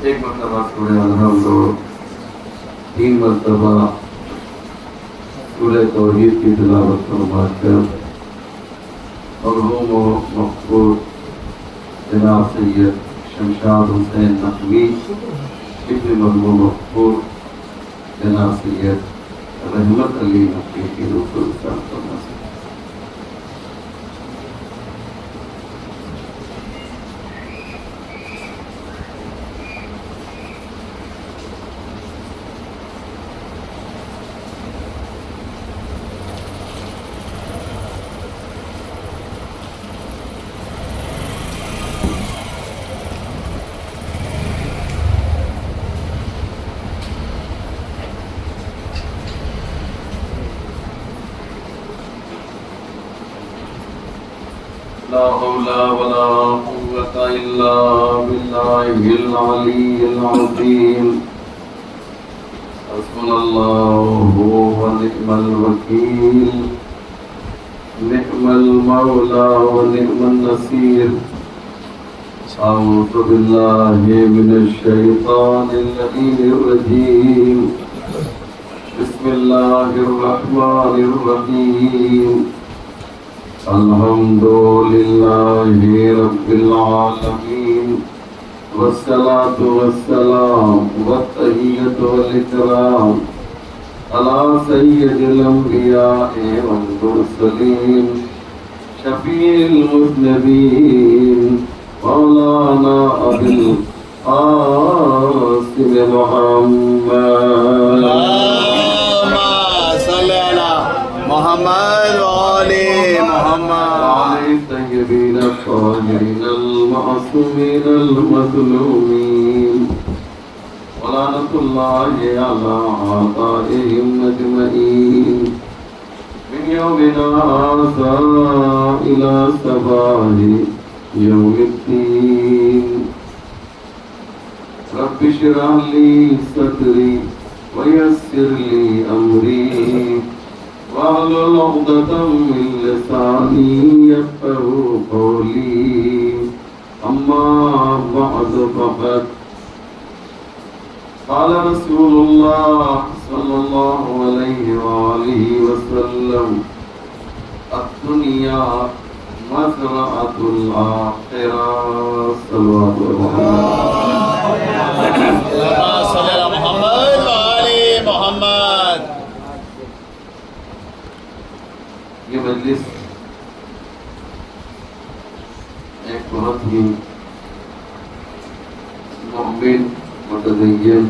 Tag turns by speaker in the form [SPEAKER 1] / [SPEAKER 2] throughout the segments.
[SPEAKER 1] ایک مرتبہ سورہ الحمد اور 3 مرتبہ سورہ توحید کی تلاوت فرما کر مرحوم و مقبول جناب سید شمشاد حسین نقوی ابن مرحوم مقبول جناب سید رحمت علی نقوی کی روح کو وصال کرنا سے لا حول ولا قوة إلا بالله العلي العظيم حسبنا الله ونعم الوكيل نعم المولى ونعم النصير أعوذ بالله من الشيطان اللعين الرجيم بسم الله الرحمن الرحيم الحمد لله رب العالمين والصلاة والسلام والتحية والإكرام على سيد الأنبياء والمرسلين شفيع المذنبين مولانا أبي القاسم محمد
[SPEAKER 2] محمد وآلِ محمد
[SPEAKER 1] الطيبين الطاهرين المعصومين المظلومين ولعنة الله على أعدائهم أجمعين من يومنا هذا إلى صباح يوم الدين رب اشرح لي صدري ويسر لي أمري واحلل عقدة من لساني يفقهوا قولي أما بعد فقد قال رسول الله صلى الله عليه وآله وسلم الدنيا مزرعة الآخرة صلوات
[SPEAKER 2] محمد وآلِ محمد.
[SPEAKER 1] یہ مجلس ایک بہت ہی مؤمن متدین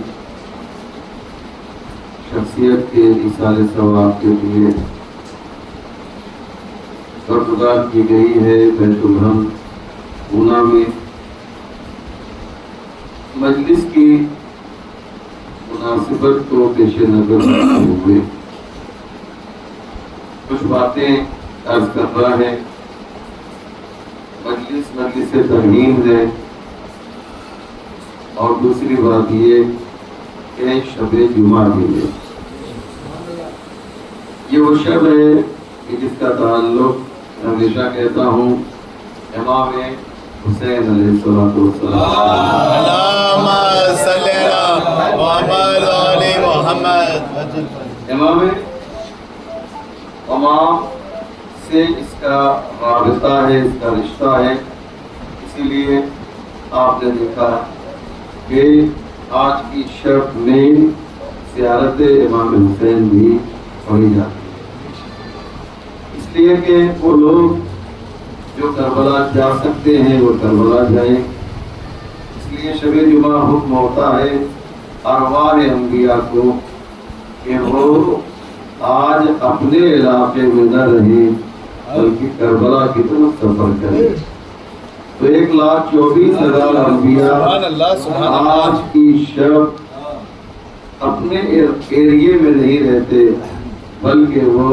[SPEAKER 1] شخصیت کے ایصال ثواب کے لیے برگزار کی گئی ہے بیت الحمد پونا میں. مجلس کی مناسبت کو پیش نظر رکھتے ہوئے کچھ باتیں عرض کر رہا ہے. مجلس ترہیم ہے اور دوسری بات یہ کہ شب جمعہ بھی ہے. یہ وہ شب ہے کہ جس کا تعلق ہمیشہ کہتا ہوں امام حسین علیہ الصلوۃ والسلام
[SPEAKER 2] اللہم صلی علی محمد وآلِ محمد.
[SPEAKER 1] امام سے اس کا رابطہ ہے، اس کا رشتہ ہے. اسی لیے آپ نے دیکھا کہ آج کی شب میں زیارت امام حسین بھی پڑھی جاتی ہے، اس لیے کہ وہ لوگ جو کربلا جا سکتے ہیں وہ کربلا جائیں. اس لیے شب جمعہ حکم ہوتا ہے ارواح انبیاء کو کہ وہ آج اپنے علاقے میں نہ رہیں بلکہ کربلا کی طرف سفر کریں. تو 1,24,000 انبیاء آج کی شب اپنے ایریے میں نہیں رہتے بلکہ وہ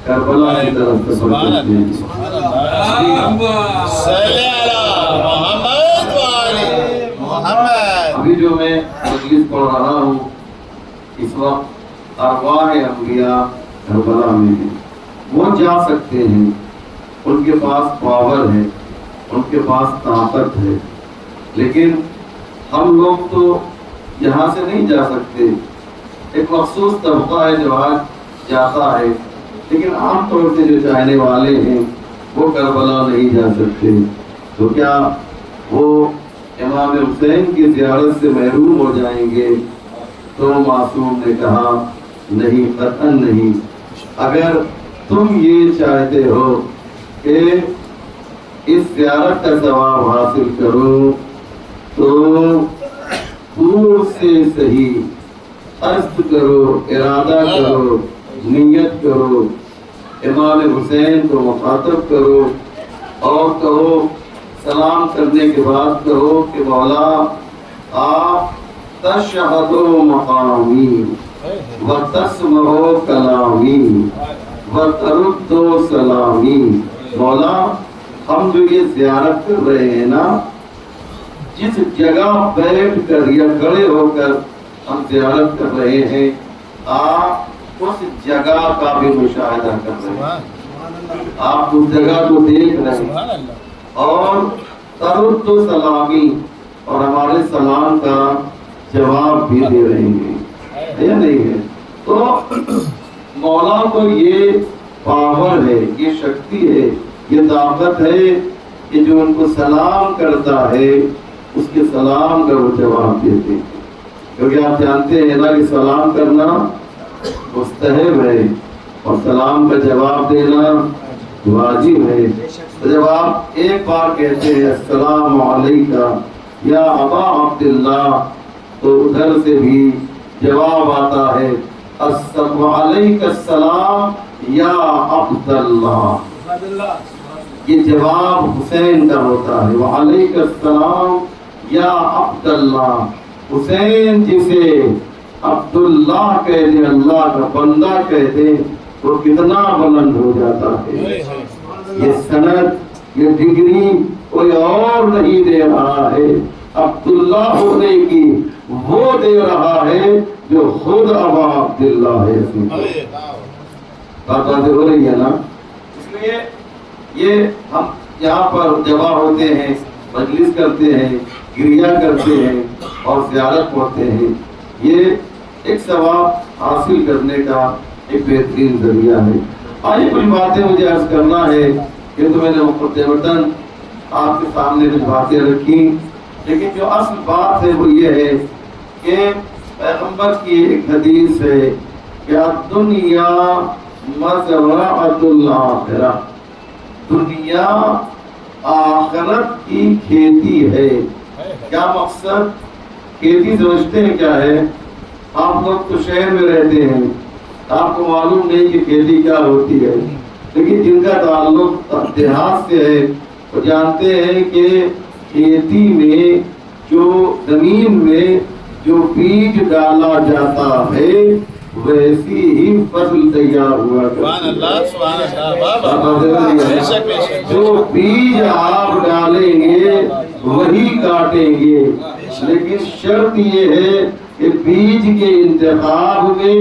[SPEAKER 1] کربلا کی طرف سفر کرتے ہیں. ابھی جو میں مجلس پڑھ رہا ہوں اس وقت ارواح انبیاء کربلا میں ہیں. وہ جا سکتے ہیں، ان کے پاس پاور ہے، ان کے پاس طاقت ہے، لیکن ہم لوگ تو یہاں سے نہیں جا سکتے، ایک مخصوص طبقہ ہے جو آج جاتا ہے، لیکن عام طور سے جو چاہنے والے ہیں وہ کربلا نہیں جا سکتے، تو کیا وہ امام حسین کی زیارت سے محروم ہو جائیں گے؟ تو معصوم نے کہا نہیں، قطعاً نہیں۔ اگر تم یہ چاہتے ہو کہ اس زیارت کا ثواب حاصل کرو تو دور سے صحیح قصد کرو، ارادہ کرو، نیت کرو، امام حسین کو مخاطب کرو اور کہو، سلام کرنے کے بعد کہو کہ مولا آپ تشہد مقامی وتسمع کلامی وترد سلامی۔ مولا ہم جو یہ زیارت کر رہے ہیں نا، جس جگہ بیٹھ کر یا کھڑے ہو کر ہم زیارت کر رہے ہیں، آپ اس جگہ کا بھی مشاہدہ کر رہے ہیں، آپ اس جگہ کو دیکھ رہے ہیں اور ترد و سلامی اور ہمارے سلام کا جواب بھی دے رہے ہیں، ہے یا نہیں ہے؟ تو مولا کو یہ پاور ہے، یہ شکتی ہے، یہ طاقت ہے کہ جو ان کو سلام کرتا ہے اس کے سلام کا وہ جواب دیتے ہیں، کیونکہ آپ جانتے ہیں نا کہ سلام کرنا مستحب ہے اور سلام کا جواب دینا واجب ہے۔ تو جب آپ ایک بار کہتے ہیں السلام علیکہ یا ابا عبداللہ، تو ادھر سے بھی جواب آتا ہے وعلیکہ السلام یا عبداللہ۔ یہ جواب حسین کا ہوتا ہے، وعلیکہ السلام یا عبداللہ۔ حسین جسے عبداللہ کہہ دے، اللہ کا بندہ کہہ دے، وہ کتنا بلند ہو جاتا ہے۔ یہ سند، یہ ڈگری کوئی اور نہیں دے رہا ہے، عبداللہ ہونے کی وہ دے رہا ہے جو خود ابا عبداللہ ہے۔ بات باتیں ہو رہی ہے نا؟ اس لیے یہ ہم یہاں پر جمع ہوتے ہیں، مجلس کرتے ہیں، گریہ کرتے ہیں اور زیارت پڑھتے ہیں، یہ ایک ثواب حاصل کرنے کا ایک بہترین ذریعہ ہے۔ آئیے کچھ باتیں مجھے عرض کرنا ہے، کہ تو میں نے مقدمتاً آپ کے سامنے کچھ باتیں رکھی، لیکن جو اصل بات ہے وہ یہ ہے کہ پیغمبر کی ایک حدیث ہے کہ دنیا مزرعۃ الآخرہ، دنیا آخرت کی کھیتی ہے۔ کیا مقصد؟ کھیتی سمجھتے ہیں کیا ہے؟ آپ لوگ تو شہر میں رہتے ہیں، آپ کو معلوم نہیں کہ کھیتی کیا ہوتی ہے، لیکن جن کا تعلق دیہات سے ہے وہ جانتے ہیں کہ کھیتی میں جو زمین میں جو بیج ڈالا جاتا ہے ویسی ہی فصل تیار ہوا کرتی۔ جو بیج آپ ڈالیں گے وہی کاٹیں گے، لیکن شرط یہ ہے کہ بیج کے انتخاب میں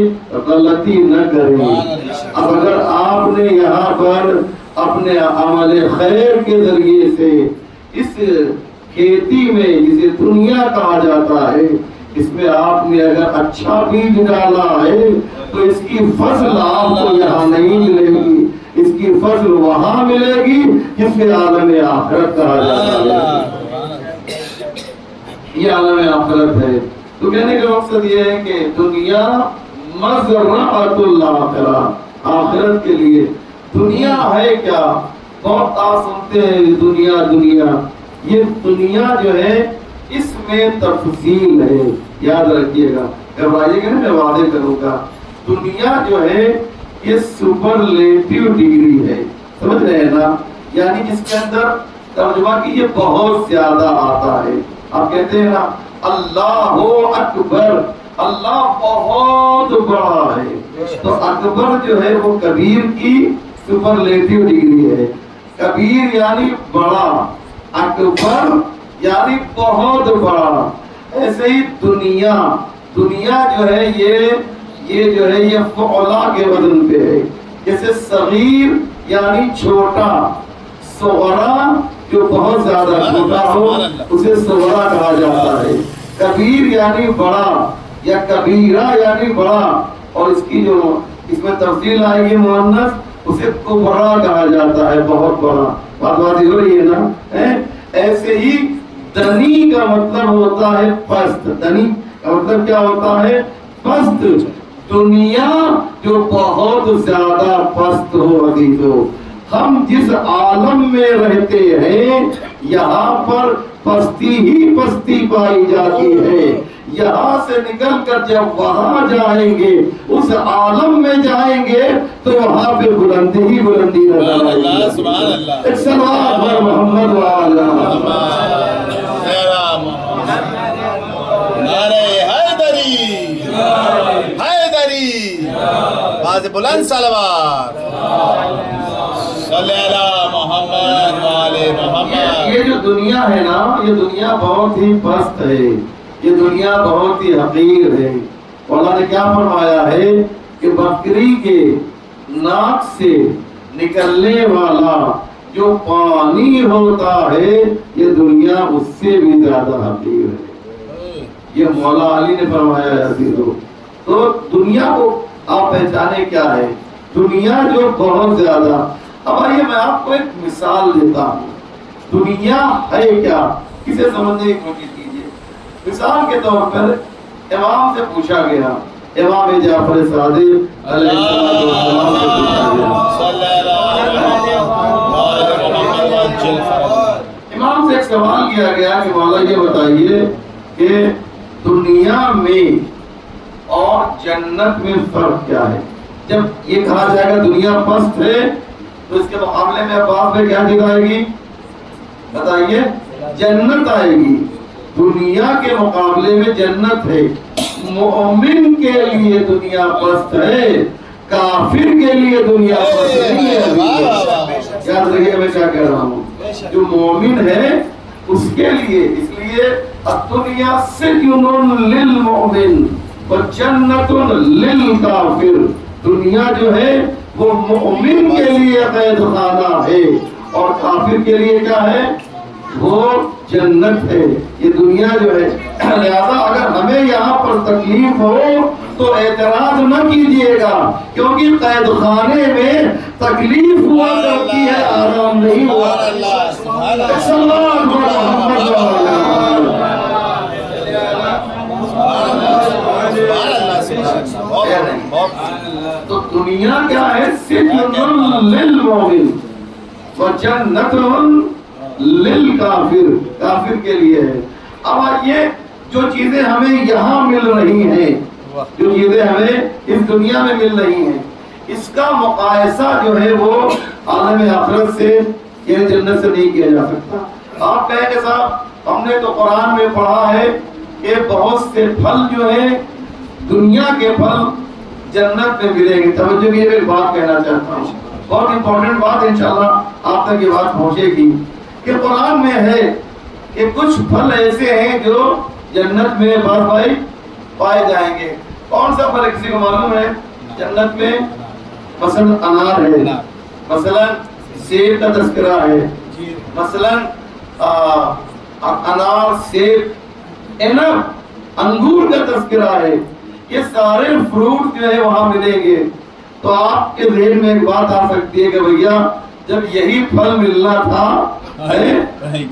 [SPEAKER 1] غلطی نہ کریں۔ اب اگر آپ نے یہاں پر اپنے عمل خیر کے ذریعے سے اس کھیتی میں جسے دنیا کہا جاتا ہے، اس میں آپ نے اگر اچھا بیج ڈالا ہے تو اس کی فصل آپ کو یہاں نہیں ملے گی، اس کی فصل وہاں ملے گی جس کے عالم آخرت کہا جاتا ہے۔ یہ عالم آخرت ہے۔ تو کہنے کا مقصد یہ ہے کہ دنیا مزرعۃ الآخرہ، آخرت کے لیے۔ دنیا ہے کیا؟ بہت آپ سنتے ہیں دنیا دنیا، یہ دنیا جو ہے اس میں تفصیل ہے، یاد رکھیے گا، گھبرائیے گا میں وعدے کروں گا۔ دنیا جو ہے یہ سپرلیٹیو ڈگری ہے، سمجھ رہے ہیں نا؟ یعنی جس کے اندر ترجمہ کیجیے بہت زیادہ آتا ہے۔ آپ کہتے ہیں نا اللہ اکبر، اللہ بہت بڑا ہے، تو اکبر جو ہے وہ کبیر کی سپرلیٹیو ڈگری ہے۔ کبیر یعنی بڑا، اکبر یعنی بہت بڑا۔ ایسے ہی دنیا، دنیا جو ہے یہ جو ہے یہ فعلا کے وزن پہ ہے۔ جیسے صغیر یعنی چھوٹا، صغرا جو بہت زیادہ چھوٹا ہو اسے صغرا کہا جاتا ہے۔ کبیر یعنی بڑا یا کبیرہ یعنی بڑا، اور اس کی جو اس میں تفصیل آئے گی مؤنث، اسے کبرا کہا جاتا ہے، بہت بڑا۔ بات واضح ہو رہی ہے نا؟ ایسے ہی دنی کا مطلب ہوتا ہے پست۔ دنی کا مطلب کیا ہوتا ہے؟ پست۔ دنیا جو بہت زیادہ پست ہو عزیزو، ہم جس عالم میں رہتے ہیں یہاں پر پستی ہی پستی پائی جاتی ہے، یہاں سے نکل کر جب وہاں جائیں گے، اس عالم میں جائیں گے تو وہاں پہ بلندی ہی بلندی نظر آئے گی۔
[SPEAKER 2] سبحان اللہ،
[SPEAKER 1] ایک سلام ہے محمد وعلا
[SPEAKER 2] نعرہ حیدری، حیدری، باز بلند صلوات، صلی اللہ محمد وعلی محمد۔
[SPEAKER 1] یہ جو دنیا ہے نا، یہ دنیا بہت ہی پست ہے، یہ دنیا بہت ہی حقیر ہے۔ اللہ نے کیا فرمایا ہے کہ بکری کے ناک سے نکلنے والا جو پانی ہوتا ہے یہ دنیا اس سے بھی زیادہ حقیر ہے، یہ مولا علی نے فرمایا ہے عزیزو۔ تو دنیا کو آپ پہچانے کیا ہے؟ دنیا جو بہت زیادہ۔ اب آئیے میں آپ کو ایک مثال دیتا ہوں، دنیا ہے کیا، کسے سمجھنے کی کوشش کیجیے۔ مثال کے طور پر امام سے پوچھا گیا، امام جعفر صادق علیہ السلام سے پوچھا گیا، امام سے ایک سوال کیا گیا کہ مولا یہ بتائیے کہ دنیا میں اور جنت میں فرق کیا ہے؟ جب یہ کہا جائے گا دنیا پست ہے تو اس کے مقابلے میں عباس میں کیا چیز آئے گی؟ بتائیے، جنت آئے گی۔ دنیا کے مقابلے میں جنت ہے۔ مومن کے لیے دنیا پست ہے، کافر کے لیے دنیا پست نہیں ہے۔ یاد رکھیے میں کیا کہہ رہا ہوں، جو مومن ہے اس کے لیے، اس لیے الدنیا سجن للمؤمن وجنت للکافر، دنیا جو ہے وہ مومن کے لیے قید خانہ ہے اور کافر کے لیے کیا ہے؟ وہ جنت ہے۔ یہ دنیا جو ہے، لہذا اگر ہمیں یہاں پر تکلیف ہو تو اعتراض نہ کیجیے گا، کیونکہ قید خانے میں تکلیف ہوا کرتی ہے، آرام نہیں ہوا۔ تو دنیا کیا ہے؟ سجن للمؤمن وجنت للکافر، کافر کے لیے ہے۔ اب یہ جو چیزیں ہمیں یہاں مل رہی ہیں، جو چیزیں ہمیں اس دنیا میں مل رہی ہیں، اس کا مقایسہ جو ہے وہ عالم آخرت سے یعنی جنت سے نہیں کیا جا سکتا۔ آپ کہیں کہ صاحب ہم نے تو قرآن میں پڑھا ہے کہ بہت سے پھل جو ہیں دنیا کے پھل جنت میں ملیں گے۔ توجہ کی ایک بات کہنا چاہتا ہوں، بہت امپورٹنٹ بات، انشاءاللہ آپ تک یہ بات پہنچے گی کہ قرآن میں ہے کہ کچھ پھل ایسے ہیں جو جنت میں بات بھائی پائے جائیں گے۔ کون سا پھل کسی کو معلوم ہے جنت میں؟ مثلا انار ہے، مثلا سیب کا تذکرہ ہے، مثلا انار، سیب، عنب، انگور کا تذکرہ ہے۔ یہ سارے فروٹ جو ہے وہاں ملیں گے۔ تو آپ کے ذہن میں ایک بات آ سکتی ہے کہ بھیا جب یہی پھل ملنا تھا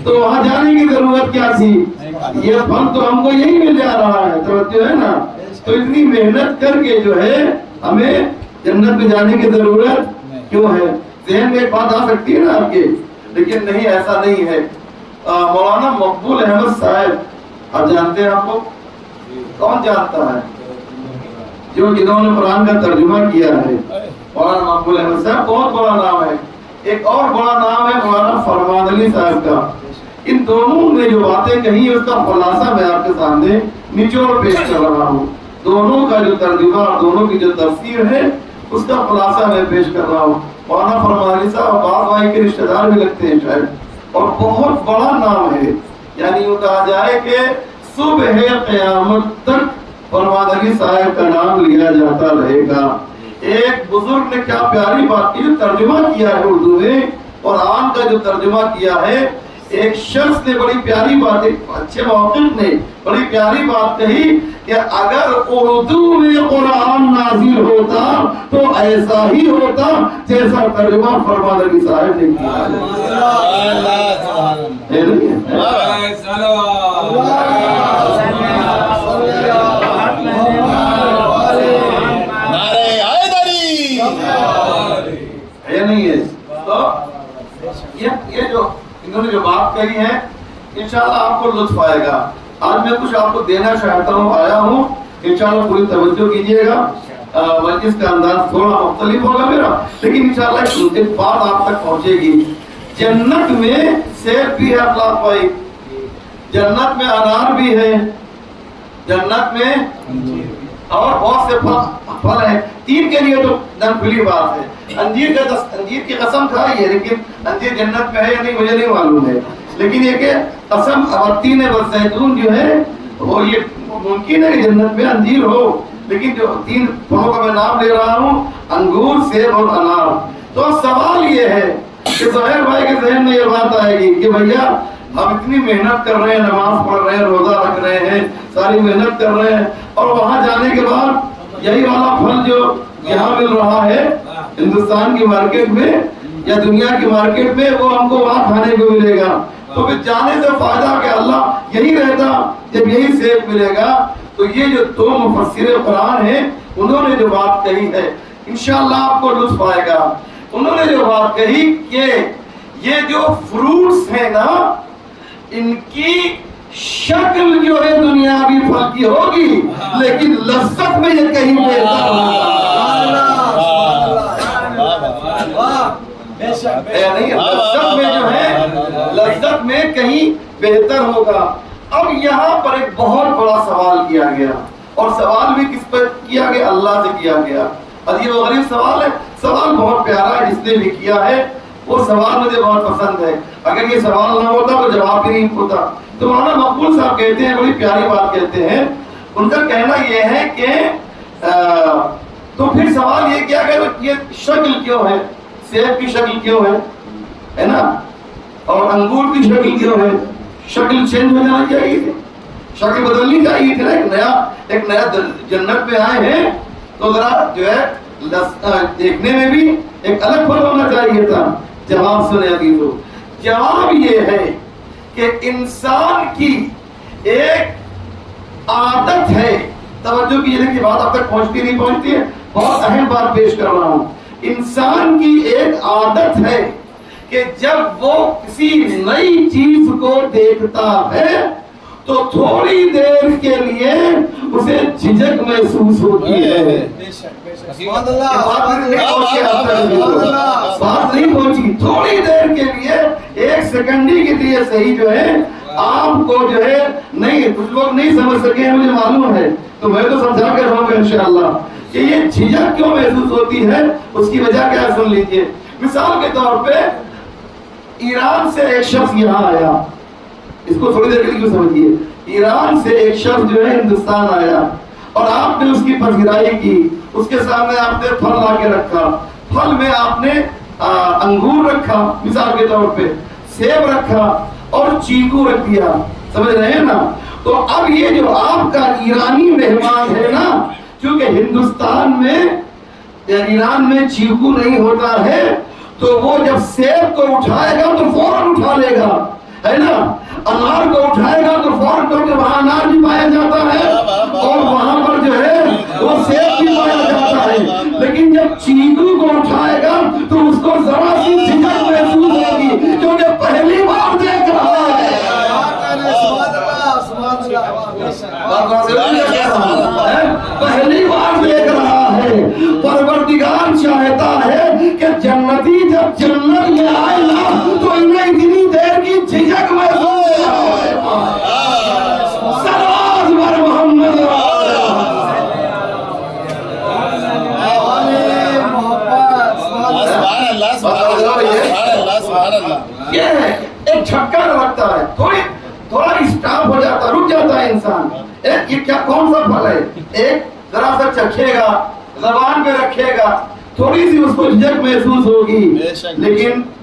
[SPEAKER 1] تو وہاں جانے کی ضرورت کیا تھی؟ یہ پھل تو ہم کو یہی مل جا رہا ہے، توجہ ہے نا؟ تو اتنی محنت کر کے جو ہے ہمیں جنت میں جانے کی ضرورت کیوں ہے؟ ذہن میں ایک بات آ سکتی ہے نا آپ کے، لیکن نہیں، ایسا نہیں ہے۔ مولانا مقبول احمد صاحب، آپ جانتے ہیں؟ آپ کو کون جانتا ہے؟ جنہوں نے قرآن کا ترجمہ کیا ہے، مولانا مقبول احمد صاحب، بہت بڑا نام ہے۔ ایک اور بڑا نام ہے مولانا فرمان علی صاحب کا۔ ان دونوں نے جو باتیں کہی اس کا خلاصہ میں آپ کے سامنے نچوڑ پیش کر رہا ہوں۔ دونوں کا جو ترجمہ اور دونوں کی جو تفسیر ہے اس کا خلاصہ میں پیش کر رہا ہوں۔ مولانا فرمان علی صاحب باپ بھائی کے رشتہ دار بھی لگتے ہیں شاید، اور بہت بڑا نام ہے، یعنی یوں کہا جائے کہ صبح قیامت تک فرمان علی صاحب کا نام لیا جاتا رہے گا۔ ایک بزرگ نے کیا پیاری بات کی، جو ترجمہ کیا ہے اردو میں، قرآن کا جو ترجمہ کیا ہے، ایک شخص نے بڑی پیاری بات، ایک اچھے موقف نے بڑی پیاری بات کہی کہ اگر اردو میں قرآن نازل ہوتا تو ایسا ہی ہوتا جیسا ترجمہ فرمان علی صاحب نے کیا ہے نہیں ہے. تو یہ جو انہوں نے جو بات کہی ہے انشاءاللہ آپ کو لطف آئے گا. آج میں کچھ آپ کو دینا چاہتا ہوں، آیا ہوں، انشاءاللہ پوری توجہ کیجئے گا. مجلس کا انداز تھوڑا مختلف ہوگا میرا، لیکن انشاءاللہ ایک بات آپ تک پہنچے گی. جنت میں سیب بھی ہے اخلاق بھائی، جنت میں انار بھی ہے، جنت میں اور بہت سے پھل ہیں. تین کے لیے تو دم کھلی بات ہے. انجیر کی قسم کھائی ہے، لیکن انجیر جنت میں ہے یا نہیں مجھے نہیں معلوم ہے. لیکن یہ کہ قسم والتین والزیتون جو ہے وہ یہ ممکن ہے کہ جنت میں انجیر ہو، لیکن جو تین پھلوں کا میں نام لے رہا ہوں انگور، سیب اور انار. تو سوال یہ ہے کہ ظاہر بھائی کے ذہن میں یہ بات آئے گی کہ بھیا ہم اتنی محنت کر رہے ہیں، نماز پڑھ رہے ہیں، روزہ رکھ رہے ہیں، ساری محنت کر رہے ہیں، اور وہاں جانے کے بعد یہی والا پھل جو یہاں مل رہا ہے ہندوستان کی مارکیٹ میں یا دنیا کی مارکیٹ میں وہ ہم کو وہاں کھانے کو ملے گا. تو پھر جانے سے فائدہ کہ اللہ یہی رہتا جب یہی سیب ملے گا. تو یہ جو دو مفسر قرآن ہیں انہوں نے جو بات کہی ہے انشاءاللہ آپ کو لطف آئے گا. انہوں نے جو بات کہی کہ یہ جو فروٹس ہیں نا ان کی شکل جو ہے دنیاوی پھل کی ہوگی، لیکن لذت میں یہ کہیں بہتر لذت میں جو ہے لذت میں کہیں بہتر ہوگا. اب یہاں پر ایک بہت بڑا سوال کیا گیا، اور سوال بھی کس پر کیا گیا؟ اللہ سے کیا گیا. عجیب و غریب سوال ہے، سوال بہت پیارا ہے جس نے بھی کیا ہے وہ سوال مجھے بہت پسند ہے. اگر یہ سوال نہ ہوتا تو جواب بھی نہیں ہوتا. تو مولانا مقبول صاحب کہتے ہیں، بڑی پیاری بات کہتے ہیں. ان کا کہنا یہ ہے کہ تو پھر سوال یہ کیا کہ یہ شکل کیوں ہے؟ سیب کی شکل کیوں ہے نا؟ اور انگور کی شکل کیوں ہے؟ شکل چینج ہو جانا چاہیے تھی، شکل بدلنی چاہیے تھی نا. ایک نیا جنت میں آئے ہیں تو ذرا جو ہے دیکھنے میں بھی ایک الگ پھل ہونا چاہیے تھا. جواب سنے عزیزو، جواب یہ ہے کہ انسان کی ایک عادت ہے. توجہ کیجئے کہ بات اب تک پہنچتی نہیں پہنچتی ہے، بہت اہم بات پیش کر رہا ہوں. انسان کی ایک عادت ہے کہ جب وہ کسی نئی چیز کو دیکھتا ہے تو تھوڑی دیر کے لیے اسے جھجک محسوس ہوتی ہے. بات نہیں پہنچی. تھوڑی دیر کے لیے، ایک سیکنڈی کے لیے صحیح جو ہے آپ کو جو ہے نہیں، کچھ لوگ نہیں سمجھ سکے ہیں مجھے معلوم ہے، تو میں تو سمجھا کے رہوں گا انشاءاللہ کہ یہ جھجک کیوں محسوس ہوتی ہے، اس کی وجہ کیا ہے سن لیجئے. مثال کے طور پہ ایران سے ایک شخص یہاں آیا، اس کو تھوڑی دیر کے لیے سمجھیے. ایران سے ایک شخص جو ہے ہندوستان آیا اور آپ نے اس کی پذیرائی کی. اس کے سامنے آپ نے پھل لا کے رکھا، پھل میں آپ نے انگور رکھا مثال کے طور پہ، سیب رکھا اور چیکو رکھ دیا. سمجھ رہے ہیں نا؟ تو اب یہ جو آپ کا ایرانی مہمان ہے نا، چونکہ ہندوستان میں یا ایران میں چیکو نہیں ہوتا ہے، تو وہ جب سیب کو اٹھائے گا تو فوراً اٹھا لے گا، ہے نا. انار کو اٹھائے گا تو فوراً کیونکہ وہاں انار بھی پایا جاتا ہے اور وہاں پر جو ہے وہ سیب بھی پایا جاتا ہے. لیکن جب چیکو کو اٹھائے گا تو اس کو ذرا سی جھجک محسوس ہوگی کیونکہ پہلی بار دیکھ رہا ہے. پہلی بار دیکھ رہا ہے. پروردگار چاہتا ہے کہ جنتی جب جنت میں آئے نا تو انہیں اتنی دیر کی جھجک محسوس ایک چھکا رکھتا ہے، تھوڑا اسٹاپ ہو جاتا، رک جاتا ہے انسان. یہ کیا کون سا پھل ہے؟ ایک ذرا سا چکھے گا، زبان پہ رکھے گا، تھوڑی سی اس کو جھجک محسوس ہوگی. لیکن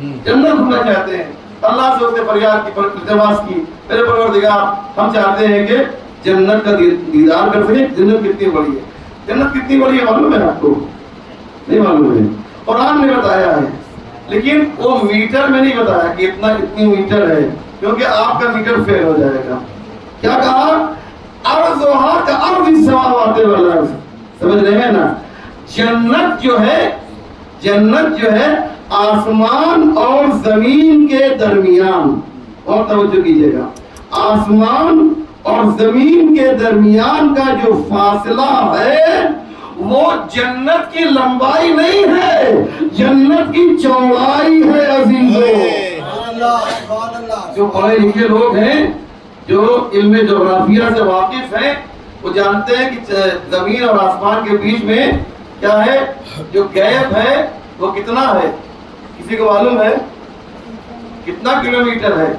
[SPEAKER 1] جنت گھومنا چاہتے ہیں. اللہ سے اس نے فریاد کی, التماس کی, میرے پروردگار ہم چاہتے ہیں کہ جنت کا دیدار کر سکیں. جنت کتنی بڑی ہے, جنت کتنی بڑی ہے معلوم ہے آپ کو؟ نہیں معلوم ہے. قرآن نے بتایا ہے, لیکن وہ میٹر میں نہیں بتایا کہ اتنی میٹر ہے, کیونکہ آپ کا میٹر فیل ہو جائے گا. کیا کہا؟ ارضها کارض السماوات والارض. سمجھ رہے ہیں نا؟ جنت جو ہے آسمان اور زمین کے درمیان, اور توجہ کیجئے گا, آسمان اور زمین کے درمیان کا جو فاصلہ ہے وہ جنت کی لمبائی نہیں ہے, جنت کی چوڑائی ہے عزیزو. جو پڑھے لکھے لوگ ہیں, جو علم جغرافیہ سے واقف ہیں, وہ جانتے ہیں کہ زمین اور آسمان کے بیچ میں کیا ہے, جو گیپ ہے وہ کتنا ہے. کسی کو معلوم ہے کتنا کلومیٹر ہے؟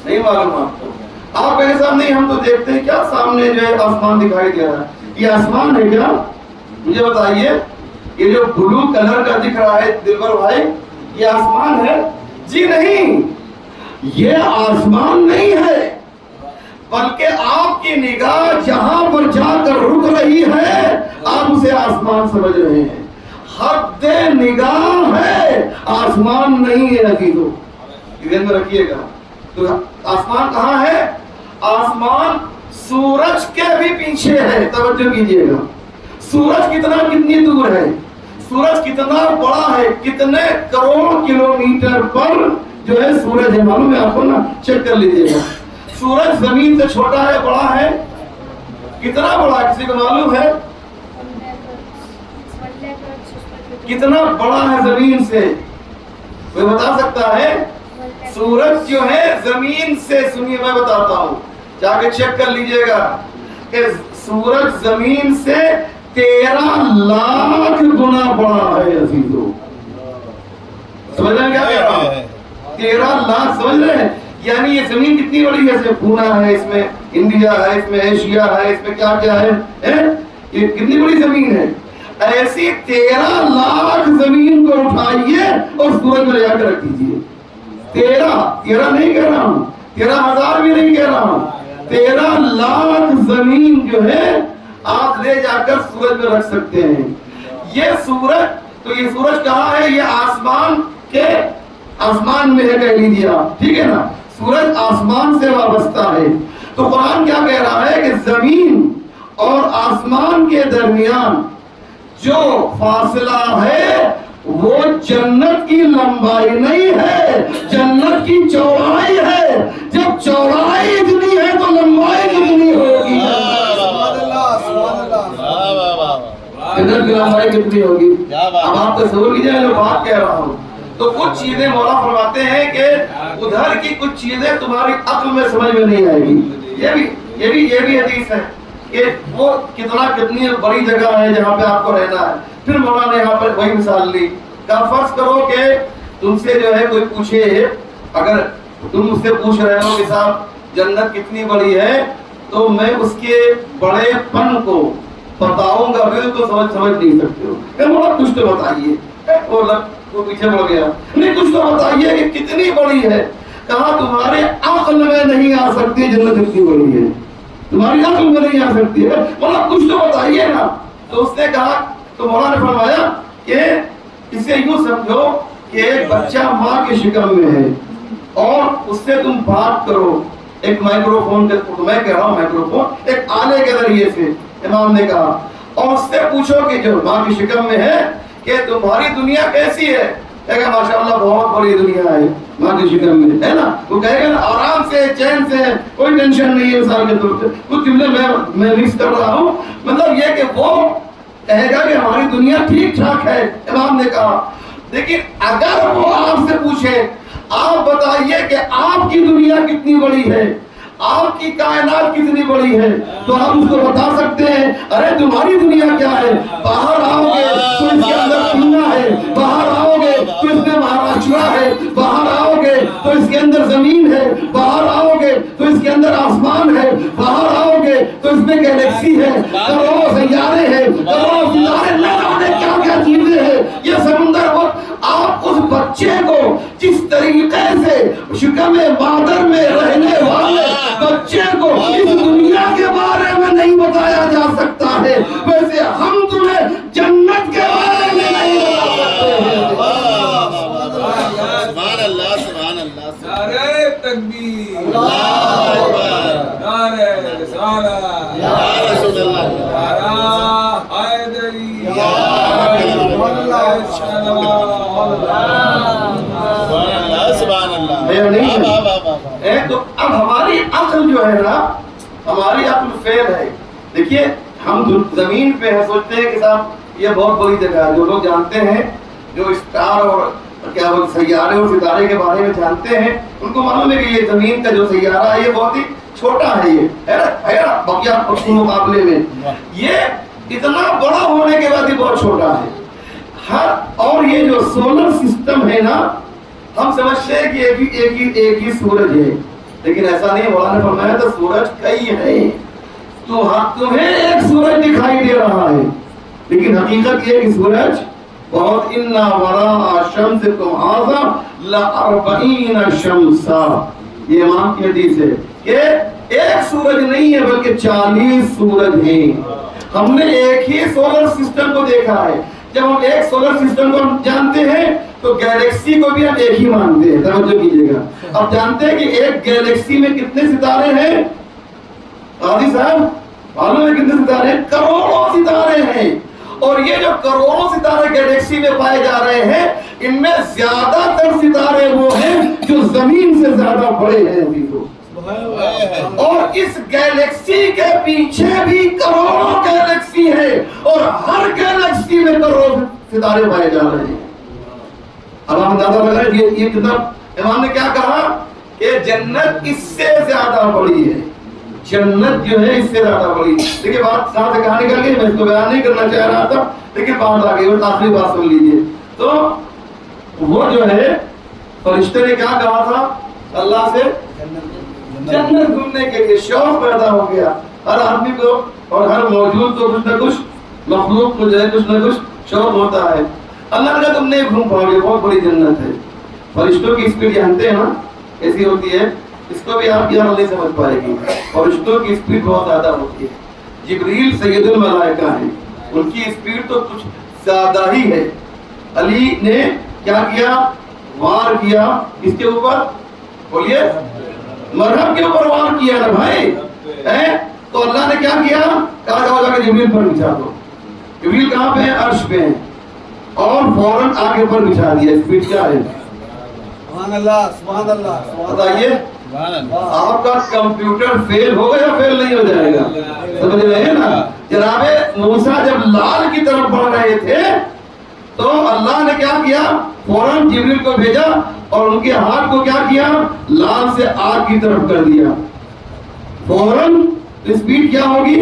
[SPEAKER 1] نہیں معلوم آپ کو. آپ کہیں صاحب نہیں, ہم تو دیکھتے ہیں کیا سامنے جو ہے آسمان دکھائی دے رہا ہے. یہ آسمان ہے کیا؟ مجھے بتائیے, یہ جو بلو کلر کا دکھ رہا ہے دلبر بھائی, یہ آسمان ہے؟ جی نہیں, یہ آسمان نہیں ہے, بلکہ آپ کی نگاہ جہاں پر جا کر رک رہی ہے آپ اسے آسمان سمجھ رہے ہیں. حد نگاہ ہے, آسمان نہیں ہے عزیزو. ذہن میں رکھیے گا. تو آسمان کہاں ہے؟ آسمان سورج کے بھی پیچھے ہے. توجہ کیجئے گا. سورج کتنی دور ہے, سورج کتنا بڑا ہے, کتنے کروڑ کلومیٹر پر جو ہے سورج ہے. معلوم ہے آپ کو نا؟ چیک کر لیجئے گا. سورج زمین سے چھوٹا ہے بڑا ہے؟ کتنا بڑا ہے, کسی کو معلوم ہے؟ کتنا بڑا ہے زمین سے؟ کوئی بتا سکتا ہے؟ سورج جو ہے زمین سے, سنیے میں بتاتا ہوں, جا کے چیک کر لیجئے گا کہ سورج زمین سے 13 لاکھ گنا بڑا ہے عزیزو. سمجھ رہے ہیں کیا کہہ رہا ہوں؟ 13 لاکھ. سمجھ رہے ہیں؟ یعنی یہ زمین کتنی بڑی ہے, اس میں پونا ہے, اس میں انڈیا ہے, اس میں ایشیا ہے, اس میں کیا کیا ہے, یہ کتنی بڑی زمین ہے. ایسی 13 لاکھ زمین کو اٹھائیے اور سورج میں لے جا کے رکھ دیجیے. 13 نہیں کہہ رہا ہوں, 13,000 بھی نہیں کہہ رہا ہوں, 13 لاکھ زمین جو ہے آپ لے جا کر سورج میں رکھ سکتے ہیں. یہ سورج کہاں ہے؟ یہ آسمان میں ہے, کہہ لیجیے آپ, ٹھیک ہے نا. سورج آسمان سے وابستہ ہے. تو قرآن کیا کہہ رہا ہے کہ زمین اور آسمان کے درمیان جو فاصلہ ہے وہ جنت کی لمبائی نہیں ہے, جنت کی چوڑائی ہے. جب چوڑائی اتنی ہے تو لمبائی کتنی ہوگی؟ جنت کی لمبائی کتنی ہوگی؟ اب آپ تصور کیجئے جو بات کہہ رہا ہوں. تو کچھ چیزیں مولا فرماتے ہیں کہ ادھر کی کچھ چیزیں تمہاری عقل میں سمجھ میں نہیں آئے گی. یہ بھی حدیث ہے کہ وہ کتنی بڑی جگہ ہے جہاں پہ آپ کو رہنا ہے. پھر مولا نے یہاں پر وہی مثال لی کہ فرض کرو کہ تم سے جو ہے کوئی پوچھے, اگر تم اس سے پوچھ رہے ہو کہ صاحب جنت کتنی بڑی ہے, تو میں اس کے بڑے پن کو بتاؤں گا, پھر تو سمجھ نہیں سکتے ہو. کہ مولا کچھ تو بتائیے. وہ پیچھے بڑھ گیا, نہیں کچھ تو بتائیے کہ کتنی بڑی ہے. کہا تمہارے عقل میں نہیں آ سکتی جنت کتنی بڑی ہے, تمہاری عقل میں نہیں آ سکتی ہے, مولا کچھ تو بتائیے نا. تو اس نے کہا, تو مولا نے فرمایا کہ اسے یوں سمجھو کہ ایک بچہ ماں کے شکم میں ہے اور اس سے تم بات کرو ایک مائکرو فون, میں کہہ رہا ہوں مائکرو فون, ایک آلے کے ذریعے سے. امام نے کہا, اور اس سے پوچھو کہ جو ماں کی شکم میں ہے کہ تمہاری دنیا کیسی ہے. کہے گا ماشاءاللہ بہت بڑی دنیا ہے ماں کی شکم میں, ہے نا. وہ کہے گا آرام سے, چین سے, کوئی ٹینشن نہیں ہے. مثال کے طور پہ کچھ جملے میں مکس کر رہا ہوں, مطلب یہ کہ وہ کہے گا کہ ہماری دنیا ٹھیک ٹھاک ہے. امام نے کہا لیکن اگر وہ آپ سے پوچھے آپ بتائیے کہ آپ کی دنیا کتنی بڑی ہے, آپ کی کائنات کتنی بڑی ہے, تو ہم اس کو بتا سکتے ہیں ارے تمہاری دنیا کیا ہے, باہر آؤ گے تو اس کے اندر پونا ہے, باہر آؤ گے تو اس میں مہاراشٹرا ہے, باہر آؤ گے تو اس کے اندر زمین ہے, باہر آؤ گے تو اس کے اندر آسمان ہے, باہر آؤ گے تو اس میں گیلیکسی ہے, کروڑوں سیارے ہیں, کروڑوں ستارے, نہ جانے کیا کیا چیزیں ہیں. یہ سمندر وہ آپ اس بچے کو جس طریقے سے شکم مادر میں رہنے والے بچے کو اس دنیا کے بارے میں نہیں بتایا جا سکتا ہے، ویسے ہم تمہیں جنت کے بارے میں نہیں بتا سکتے ہیں۔
[SPEAKER 2] سبحان اللہ سبحان اللہ
[SPEAKER 3] نعرہ تکبیر،
[SPEAKER 2] اللہ اکبر،
[SPEAKER 3] نعرہ رسالت،
[SPEAKER 2] یا رسول اللہ،
[SPEAKER 3] نعرہ حیدری،
[SPEAKER 2] سبحان اللہ سبحان اللہ۔
[SPEAKER 1] ہے یا نہیں؟
[SPEAKER 2] واہ واہ واہ واہ۔
[SPEAKER 1] ہے تو اب ہماری عقل جو ہے نا، ہماری عقل فیل ہے۔ دیکھیے ہم زمین پہ ہیں، سوچتے ہیں کہ صاحب یہ بہت بڑی جگہ ہے۔ جو لوگ جانتے ہیں، جو اسٹار اور کیا وہ سیارے اور ستارے کے بارے میں جانتے ہیں، ان کو معلوم ہے کہ یہ زمین کا جو سیارہ ہے یہ بہت ہی چھوٹا ہے، یہ ہے نا باقی کے مقابلے میں یہ اتنا بڑا ہونے کے بعد یہ بہت چھوٹا ہے۔ ہر اور یہ جو سولر سسٹم ہے نا، ہم سمجھتے ہیں کہ ایک ہی سورج ہے، لیکن ایسا نہیں۔ مولانا نے فرمایا تو سورج کئی ہے، تمہیں ایک سورج دکھائی دے رہا ہے، لیکن حقیقت یہ کہ سورج بہت اِنَّا وَرَاءَ شَمْسِكُمْ هَٰذَا لَأَرْبَعِينَ شَمْسًا، یہ امام کی حدیث ہے کہ ایک سورج نہیں ہے بلکہ 40 سورج ہیں۔ ہم نے ایک ہی سولر سسٹم کو دیکھا ہے۔ جب ہم ایک سولر سسٹم کو جانتے ہیں تو گیلیکسی کو بھی ہم ایک ہی مانتے ہیں، توجہ کیجئے گا۔ اب جانتے ہیں کہ ایک گیلیکسی میں کتنے ستارے ہیں؟ قاضی صاحب معلوم ہے کتنے ستارے ہیں؟ کروڑوں ستارے ہیں، اور یہ جو کروڑوں ستارے گیلیکسی میں پائے جا رہے ہیں، ان میں زیادہ تر ستارے وہ ہیں جو زمین سے زیادہ بڑے ہیں عزیزو۔ اور اس گیلیکسی کے پیچھے بھی کروڑوں گیلیکسی ہے، اور ہر گیلیکسی میں کروڑوں ستارے پائے جا رہے ہیں۔ اب ہم اندازہ لگا رہے ہیں یہ کتاب امام نے کیا کہا کہ جنت اس سے زیادہ بڑی ہے، جنت جو ہے اس سے زیادہ بڑی۔ دیکھیں بات کہاں سے کہاں نکل گئی، میں اس کو بیان نہیں کرنا چاہ رہا تھا، لیکن بات آ گئی، اور آخری بات سن لیجیے۔ تو وہ جو ہے فرشتے نے کیا کہا تھا اللہ سے؟ جنت گھومنے کے لیے شوق پیدا ہو گیا ہر آدمی کو، اور ہر موجود کو کچھ نہ کچھ مخلوق کو جو ہے کچھ نہ کچھ شوق ہوتا ہے۔ اللہ نے کہا تم نہیں گھوم پاؤ گے، بہت بڑی جنت ہے۔ فرشتوں کی اسپیڈ جانتے ہیں نا کیسی ہوتی ہے، اس کو بھی آپ یہاں نہیں سمجھ پائے گی۔ فرشتوں کی اسپیڈ بہت زیادہ ہوتی ہے۔ جبریل سید الملائکہ ہیں، ان کی اسپیڈ تو کچھ زیادہ ہی ہے۔ علی نے کیا کیا؟ وار کیا اس کے اوپر، بولیے مرہم کے اوپر وار کیا نا بھائی، تو اللہ نے کیا کیا؟ کہا جاؤ جا کے جبریل پر بچھا دو۔ جبریل کہاں پہ ہیں؟ عرش پہ ہیں، اور فوراً آگے پر بچھا دیا۔ اسپیڈ کیا ہے؟
[SPEAKER 4] سبحان اللہ سبحان اللہ۔
[SPEAKER 1] بتائیے آپ کا کمپیوٹر فیل ہوگا یا فیل نہیں ہو جائے گا؟ سمجھ رہے ہیں نا؟ جناب موسیٰ جب لال کی طرف بڑھ رہے تھے تو اللہ نے کیا کیا؟ فوراً جبریل کو بھیجا اور ان کے ہاتھ کو کیا کیا؟ لال سے آگ کی طرف کر دیا۔ فوراً اسپیڈ کیا ہوگی؟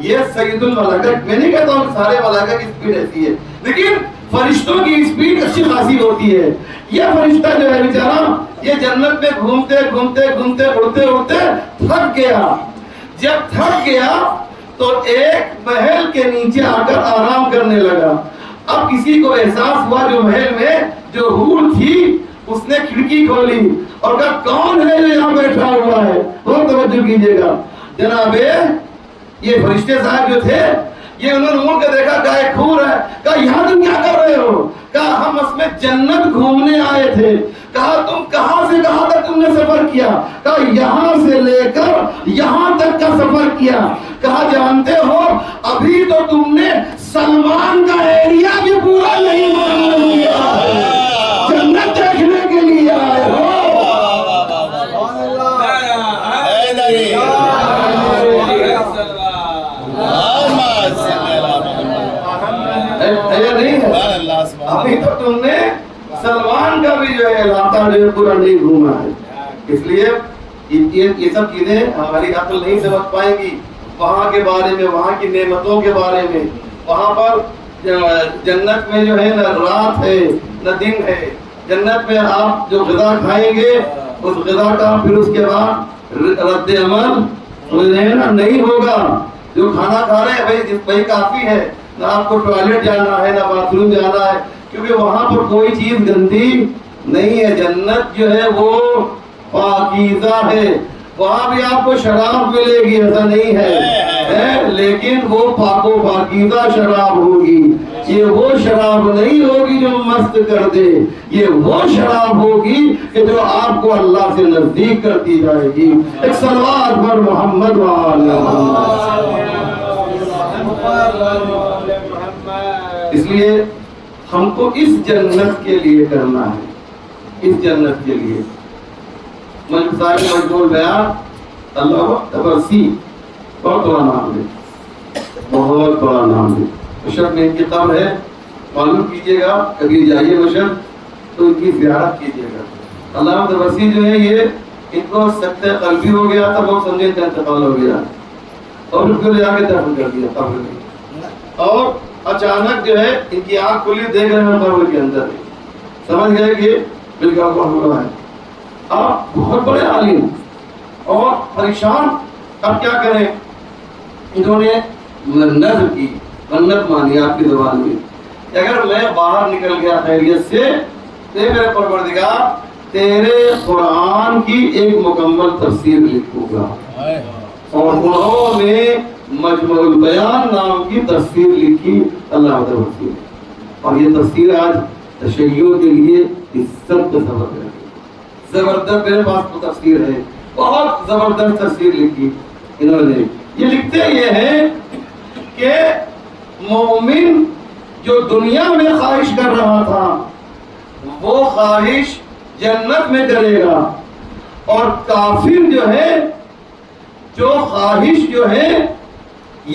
[SPEAKER 1] یہ سید الملائکہ، میں نہیں کہتا ہوں سارے ملائکہ کی اسپیڈ ایسی ہے، لیکن فرشتوں کی اسپیڈ اچھی خاصی ہوتی ہے۔ یہ فرشتہ جو ہے بیچارہ یہ جنت میں گھومتے گھومتے گھومتے اڑتے اڑتے تھک گیا۔ جب تھک گیا تو ایک محل کے نیچے آ کر آرام کرنے لگا۔ اب کسی کو احساس ہوا جو محل میں جو حور تھی، اس نے کھڑکی کھولی اور کہا کون ہے جو یہاں بیٹھا ہوا ہے؟ بہت توجہ کیجیے گا جناب، یہ فرشتے صاحب جو تھے یہ انہوں نے مڑ کے دیکھا، کہا ایک حور ہے۔ کہا یہاں تم کیا کر رہے ہو؟ کہا ہم اس میں جنت گھومنے آئے تھے۔ کہا تم کہاں سے کہاں تک تم نے سفر کیا؟ کہا یہاں سے لے کر یہاں تک کا سفر کیا۔ کہا جانتے ہو ابھی تو تم نے سلمان کا ایریا بھی پورا نہیں معلوم کیا ہے، جنت دیکھنے کے لیے آئے ہو۔ ابھی تو تم نے سلمان کا بھی جو ہے علاقہ جو ہے پورا نہیں گھوما ہے۔ اس لیے یہ سب چیزیں ہماری عقل نہیں سمجھ پائیں گی، وہاں کے بارے میں، وہاں کی نعمتوں کے بارے میں۔ وہاں پر جنت میں جو ہے نہ رات ہے نہ دن ہے۔ جنت میں آپ جو غذا کھائیں گے اس غذا کا پھر اس کے بعد رد عمل نہیں ہوگا۔ جو کھانا کھا رہے ہیں وہی کافی ہے، نہ آپ کو ٹوائلٹ جانا ہے نہ باتھ روم جانا ہے، کیونکہ وہاں پر کوئی چیز گندی نہیں ہے. جنت جو ہے وہ پاکیزہ ہے. وہاں بھی آپ کو شراب ملے گی ایسا نہیں ہے لیکن وہ پاک و پاکیزہ شراب ہوگی. یہ وہ شراب نہیں ہوگی جو مست کر دے. یہ وہ شراب ہوگی کہ جو آپ کو اللہ سے نزدیک کرتی جائے گی. ایک صلوات پر محمد و آل محمد. اس لیے ہم کو اس جنت کے لیے کرنا ہے. اس جنت کے لیے مجموع بیان اللہ تبرسی بہت بڑا نام ہے. بہت بڑا نام ہے. مشرق میں ان کی قبر ہے. معلوم کیجئے گا کبھی جائیے مشرق تو ان کی زیارت کیجئے گا. علامہ تبرسی جو ہے یہ ان کو سکتہ قلبی ہو گیا تھا. لوگ سمجھے کا انتقال ہو گیا اور ان کو لے جا کے دفن کر دیا قبر میں. اور اچانک جو ہے ان کی آنکھ کھلی, دیکھ رہے ہیں قبر کے اندر. سمجھ گئے کہ بالکل ہوا ہے. آپ بہت بڑے عالم اور پریشان. اب کیا کریں؟ انہوں نے نذر کی, منت مانی آپ کی زبان میں کہ اگر میں باہر نکل گیا خیریت سے تو میرے پروردگار تیرے قرآن کی ایک مکمل تفسیر لکھوں گا. اور انہوں نے مجموع البیان نام کی تفسیر لکھی اللہ تبارک. اور یہ تفسیر آج تشیع کے لیے عزت کا سبب ہے. زبردست میرے پاس تو تفسیر ہے, بہت زبردست تفسیر لکھی انہوں نے. یہ لکھتے یہ ہیں کہ مومن جو دنیا میں خواہش کر رہا تھا وہ خواہش جنت میں کرے گا, اور کافر جو ہے جو خواہش جو ہے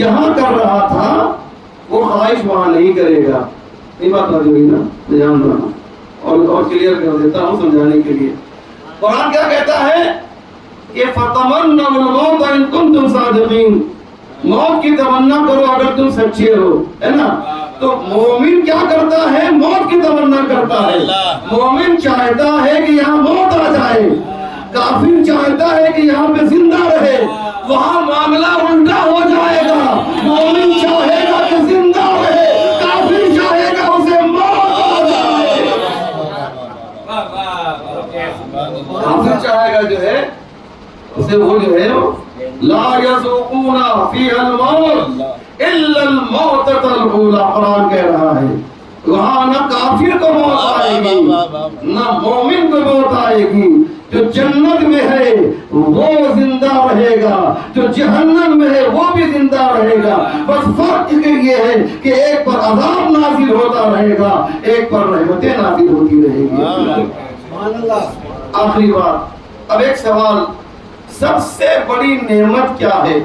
[SPEAKER 1] یہاں کر رہا تھا وہ خواہش وہاں نہیں کرے گا. یہ بات جو ہے نا جان رہا اور کلیئر کر دیتا ہوں سمجھانے کے لیے. قرآن کیا کہتا ہے کہ فَتَمَنَّوُا الْمَوْتَ إِن كُنتُمْ صَادِقِينَ. موت کی تمنا کرو اگر تم سچے ہو, ہے نا. تو مومن کیا کرتا ہے؟ موت کی تمنا کرتا ہے. مومن چاہتا ہے کہ یہاں موت آ جائے. کافر چاہتا ہے کہ یہاں پہ زندہ رہے. وہاں معاملہ الٹا ہو جائے گا. مومن چاہے گا کہ زندہ رہے, کافر چاہے گا اسے موت آ جائے. کافر چاہے گا جو ہے اسے وہ جو ہے لا یذوقون فیہا الموت الا الموتۃ الاولی. قرآن کہہ رہا ہے وہاں نہ کافر کو موت آئے گی نہ مومن کو موت آئے گی. جو جنت میں ہے وہ زندہ رہے گا, جو جہنم میں ہے وہ بھی زندہ رہے گا. بس فرق یہ ہے کہ ایک پر عذاب نازل ہوتا رہے گا, ایک پر رحمتیں نازل ہوتی رہے گی. آخری بات, اب ایک سوال, سب سے بڑی نعمت کیا ہے؟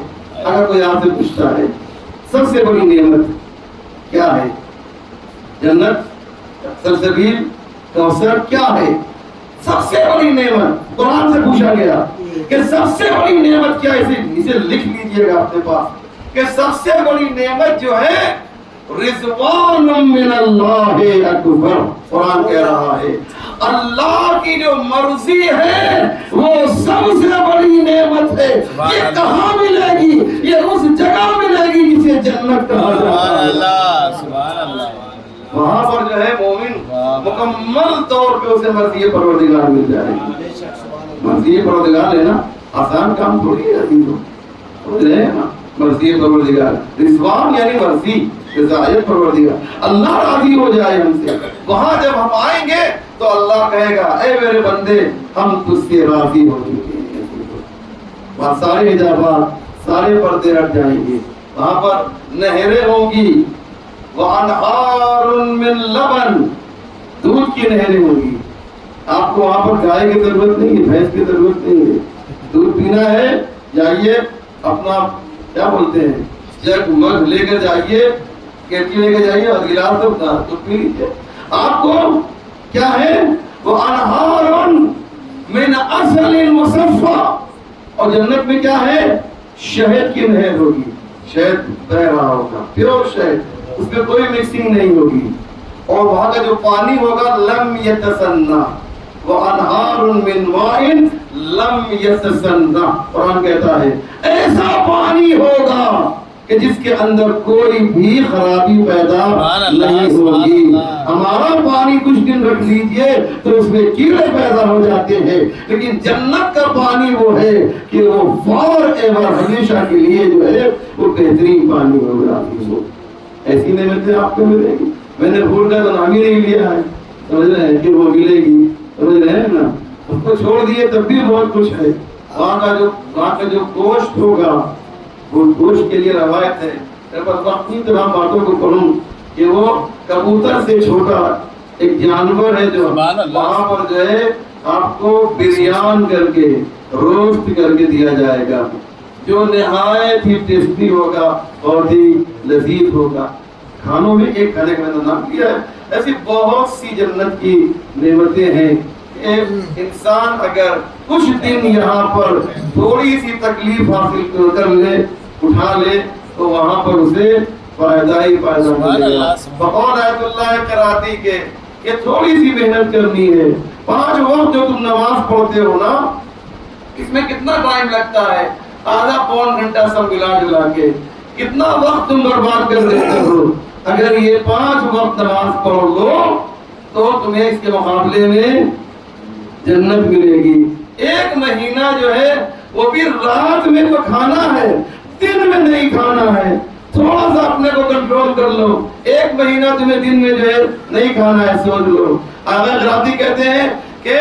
[SPEAKER 1] اگر کوئی آپ سے پوچھتا ہے سب سے بڑی نعمت کیا ہے؟ جنت, سلسبیل, کوثر, کیا ہے سب سے بڑی نعمت؟ قرآن سے پوچھا گیا کہ سب سے بڑی نعمت کیا ہے. اسے لکھ لیجئے گا اپنے پاس کہ سب سے بڑی نعمت جو ہے رضوان من اللہ اکبر. قرآن کہہ رہا ہے اللہ کی جو مرضی ہے وہ سب سے بڑی نعمت ہے. یہ کہاں ملے گی؟ یہ اس جگہ ملے گی جسے جنت کہا جاتا ہے. وہاں پر جو ہے مومن مکمل طور پہ اسے مرضی پروردگار مل جائے گی. مرضی پروردگار لینا آسان کام تھوڑی ہے. سمجھ رہے ہیں نا, مرضی پروردگار, رضوان یعنی مرضی, رضایت پروردگار, اللہ راضی ہو جائے ہم سے. وہاں جب ہم آئیں گے تو اللہ کہے گا اے میرے بندے ہم تجھ سے راضی ہو چکے ہیں. وہاں سارے حجابات سارے پردے ہٹ جائیں گے. وہاں پر نہریں ہوں گی, وَأَنْهَارٌ مِّن لَبَن, دودھ کی نہریں ہوں گی. آپ کو وہاں پر گائے کی ضرورت نہیں ہے, بھینس کی ضرورت نہیں ہے. دودھ پینا ہے جائیے اپنا کیا بولتے ہیں جگ مگ لے کر جائیے, کیٹلی لے کے جائیے اور گلاس دودھ پی لیجیے. آپ کو کیا ہے وَأَنْهَارٌ مِّنْ عَسَلٍ مُصَفًّى, اور جنت میں کیا ہے شہد کی نہر ہوگی. شہد بہ رہا ہوگا, پیور شہد, اس میں کوئی مکسنگ نہیں ہوگی. اور وہاں کا جو پانی ہوگا لم یتسنہ, وانہار من ماء لم یتسنہ. قرآن کہتا ہے ایسا پانی ہوگا کہ جس کے اندر کوئی بھی خرابی پیدا نہیں ہوگی. ہمارا پانی کچھ دن رکھ لیجئے تو اس میں کیڑے پیدا ہو جاتے ہیں، لیکن جنت کا پانی وہ ہے کہ وہ فور ایور ہمیشہ کے لیے جو ہے وہ بہترین پانی ہوگا. ایسی نعمتیں آپ کو ملے گی. میں نے بھول کر تو نام ہی نہیں لیا ہے، سمجھ رہے ہیں کہ وہ ملے گی، سمجھ رہے ہیں نا. اس کو چھوڑ دیے تب بھی بہت کچھ ہے. وہاں کا جو گوشت ہوگا وہ گوشت کے لیے روایت ہے. وقت نہیں تمام باتوں کو پڑھوں کہ وہ کبوتر سے چھوٹا ایک جانور ہے جو وہاں پر جو ہے آپ کو بریان کر کے روسٹ کر کے دیا جائے گا، جو نہایت ہی ٹیسٹی ہوگا، بہت ہی لذیذ ہوگا. کھانوں میں ایک کھانے کا میں نے نام کیا ہے. ایسی بہت سی جنت کی نعمتیں ہیں. ایک انسان اگر کچھ دن یہاں پر تھوڑی سی تکلیف حاصل کر لے، اٹھا لے، تو وہاں پر اسے فائدہ ہی فائدہ ملے گا. بقول آیت اللہ کراتی کے کہ تھوڑی سی محنت کرنی ہے. 5 وقت جو تم نماز پڑھتے ہو نا، اس میں کتنا ٹائم لگتا ہے؟ آدھا پون گھنٹہ سب ملا جلا کے کتنا وقت تم برباد کر دیتے ہو. اگر یہ 5 وقت نماز پڑھ لو تو تمہیں اس کے مقابلے میں جنت ملے گی. 1 مہینہ جو ہے وہ بھی رات میں تو کھانا ہے، دن میں نہیں کھانا ہے. تھوڑا سا اپنے کو کنٹرول کر لو. 1 مہینہ تمہیں دن میں جو ہے نہیں کھانا ہے، سوچ لو. آغا غراتی کہتے ہیں کہ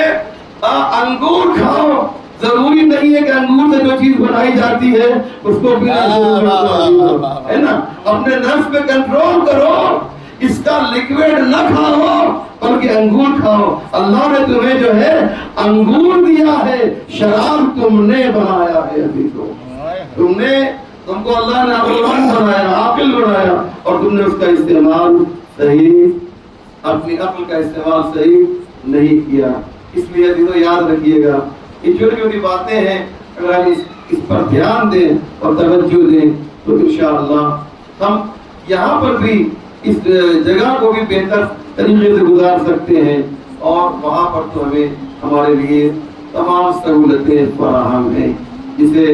[SPEAKER 1] انگور کھاؤ. ضروری نہیں ہے کہ انگور سے جو چیز بنائی جاتی ہے اس کو بھی ہے نا. اپنے نفس پہ کنٹرول کرو. اس کا لیکویڈ نہ کھاؤ بلکہ انگور کھاؤ. اللہ نے تمہیں جو ہے انگور دیا ہے، شراب تم نے بنایا ہے. ابھی تو تم کو اللہ نے عقلمند بنایا، عاقل بنایا، اور تم نے اس کا استعمال صحیح، اپنی عقل کا استعمال صحیح نہیں کیا. اس لیے ابھی یاد رکھیے گا یہ چھوٹی چھوٹی باتیں ہیں. اگر ہم اس پر دھیان دیں اور توجہ دیں تو انشاءاللہ ہم یہاں پر بھی اس جگہ کو بھی بہتر طریقے سے گزار سکتے ہیں، اور وہاں پر تو ہمیں ہمارے لیے تمام سہولتیں فراہم ہیں، جسے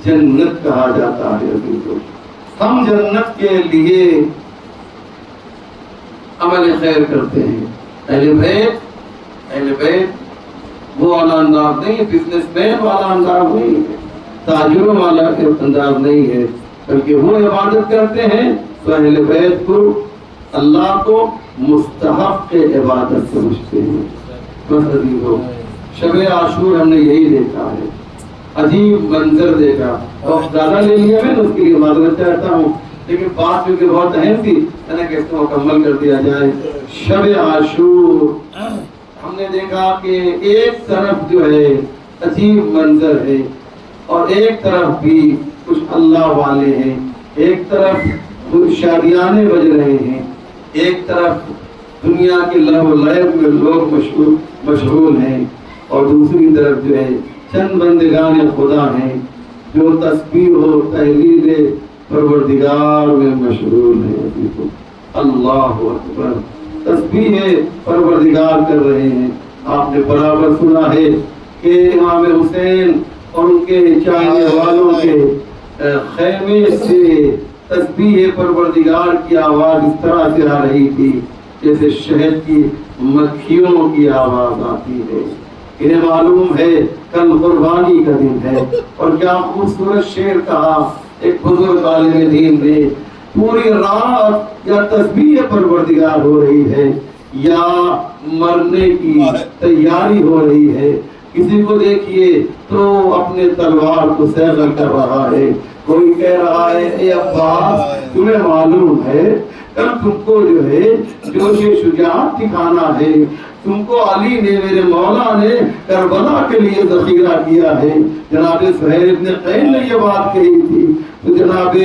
[SPEAKER 1] جنت کہا جاتا ہے. ہم جنت کے لیے عمل خیر کرتے ہیں. اہل بیت وہ والا انداز نہیں ہے، بزنس مین والا انداز نہیں ہے، تاجروں والا انداز نہیں ہے، بلکہ وہ عبادت کرتے ہیں تو اہل بیت کو اللہ کو مستحق عبادت سمجھتے ہیں. بس عزیزو، شب عاشور ہم نے یہی دیکھا ہے، عجیب منظر دیکھا. اور زیادہ لے لیا میں اس کے لیے معذرت چاہتا ہوں، لیکن بات کیونکہ بہت اہم تھی میں نے کہ اس کو مکمل کر دیا جائے. شب عاشور ہم نے دیکھا کہ ایک طرف جو ہے عجیب منظر ہے، اور ایک طرف بھی کچھ اللہ والے ہیں، ایک طرف شادیانے بج رہے ہیں، ایک طرف دنیا کے لہو لعب میں لوگ مشغول ہیں، اور دوسری طرف جو ہے چند بندگان خدا ہیں جو تسبیح و تحلیل پروردگار میں مشغول ہیں. اللہ اکبر، تسبیح پروردگار کر رہے ہیں. آپ نے برابر سنا ہے کہ امام حسین اور ان کے چاہنے والوں کے خیمے سے تسبیح پروردگار کی آواز اس طرح سے آ رہی تھی جیسے شہد کی مکھیوں کی آواز آتی ہے. انہیں معلوم ہے کل قربانی کا دن ہے. اور کیا خوبصورت شعر کہا ایک بزرگ عالم دین نے، پوری رات یا تسبیح پروردگار ہو رہی ہے یا مرنے کی تیاری ہو رہی ہے. کسی کو دیکھیے تو اپنے تلوار کو سیغل کر رہا ہے، کوئی کہہ رہا ہے اے عباس تمہیں معلوم ہے کل تم کو جو ہے جوش شجاعت دکھانا ہے، تم کو علی نے میرے مولا نے کربلا کے لیے ذخیرہ کیا ہے. جناب سہیل ابن قین نے یہ بات کہی تھی تو جناب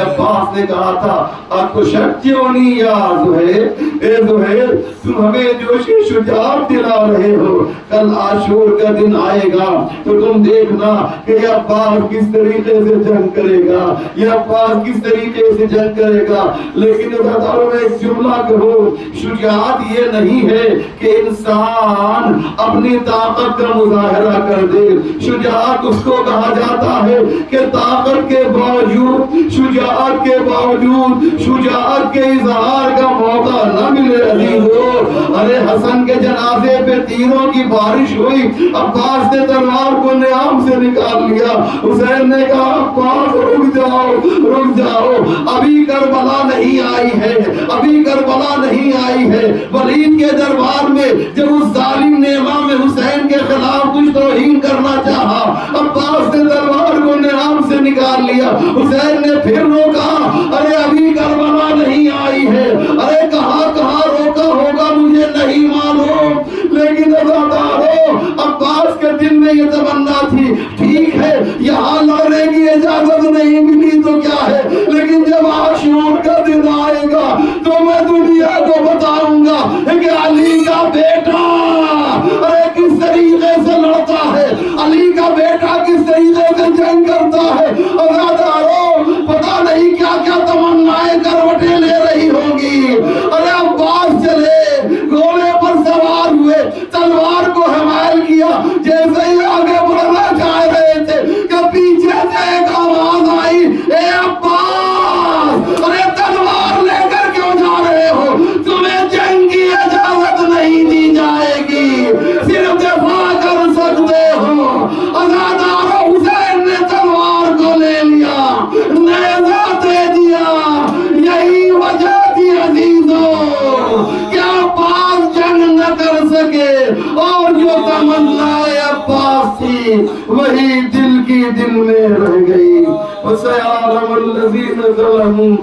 [SPEAKER 1] عباس نے کہا تھا آپ کو شجعونی یا زہیر، اے زہیر تم ہمیں جوش شجاعت دلا رہے ہو، کل عاشور کا دن آئے گا تو تم دیکھنا کہ یہ عباس کس طریقے سے جنگ کرے گا، یہ عباس کس طریقے سے جنگ کرے گا. لیکن اداروں میں ایک جملہ کہو، شجاعت یہ نہیں ہے کہ انسان اپنی طاقت کا مظاہرہ کر دے. شجاعت اس کو کہا جاتا ہے کہ طاقت کے باوجود، شجاعت کے باوجود شجاعت کے اظہار کا موقع نہ ملے عزیزو۔ ارے حسن کے جنازے پہ تیروں کی بارش ہوئی، عباس نے تلوار کو نیام سے نکال لیا۔ حسین نے کہا عباس رک جاؤ رک جاؤ، ابھی کربلا نہیں آئی ہے، ابھی کربلا نہیں آئی ہے۔ ولید کے دربار میں جب اس ظالم نے امام حسین کے خلاف کچھ توہین کرنا چاہا، عباس نے تلوار کو نیام سے نکال لیا۔ حسین نے پھر روکا، ارے ابھی کربلا نہیں آئی ہے، ارے کہاں کہاں روکا ہوگا مجھے نہیں معلوم، لیکن عزادارو عباس کے دل میں یہ تمنا تھی، ٹھیک ہے یہاں لڑنے کی اجازت نہیں ملی تو کیا ہے، لیکن جب عاشور کا دن آئے گا تو میں دنیا کو بتاؤں گا کہ علی کا بیٹا ارے کس طریقے سے لڑتا ہے، علی کا بیٹا کس طریقے سے جنگ کرتا ہے۔ عزادارو پتہ نہیں کیا کیا تمنائیں کروٹیں لے رہی ہوں گی۔ ارے عباس چلے، گھوڑے پر سوار ہوئے، تلوار کو حمائل کیا، جیسے ہی آگے بڑھنا چاہ رہے تھے کہ پیچھے سے ایک آواز آئی، اے عباس ارے تلوار لے کر کیوں جا رہے ہو، تمہیں جنگ کی اجازت نہیں دی جائے گی، صرف دفاع کر سکتے ہو۔ عزادارو حسین نے تلوار کو لے لیا، نیزہ دے دیا۔ یہی وجہ تھی عزیزو کہ عباس جنگ نہ کر سکے، اور جو تمنا عباس تھی وہی دل کی دل میں رہ گئی۔ وَسَيَعْلَمُ الَّذِينَ ظَلَمُوا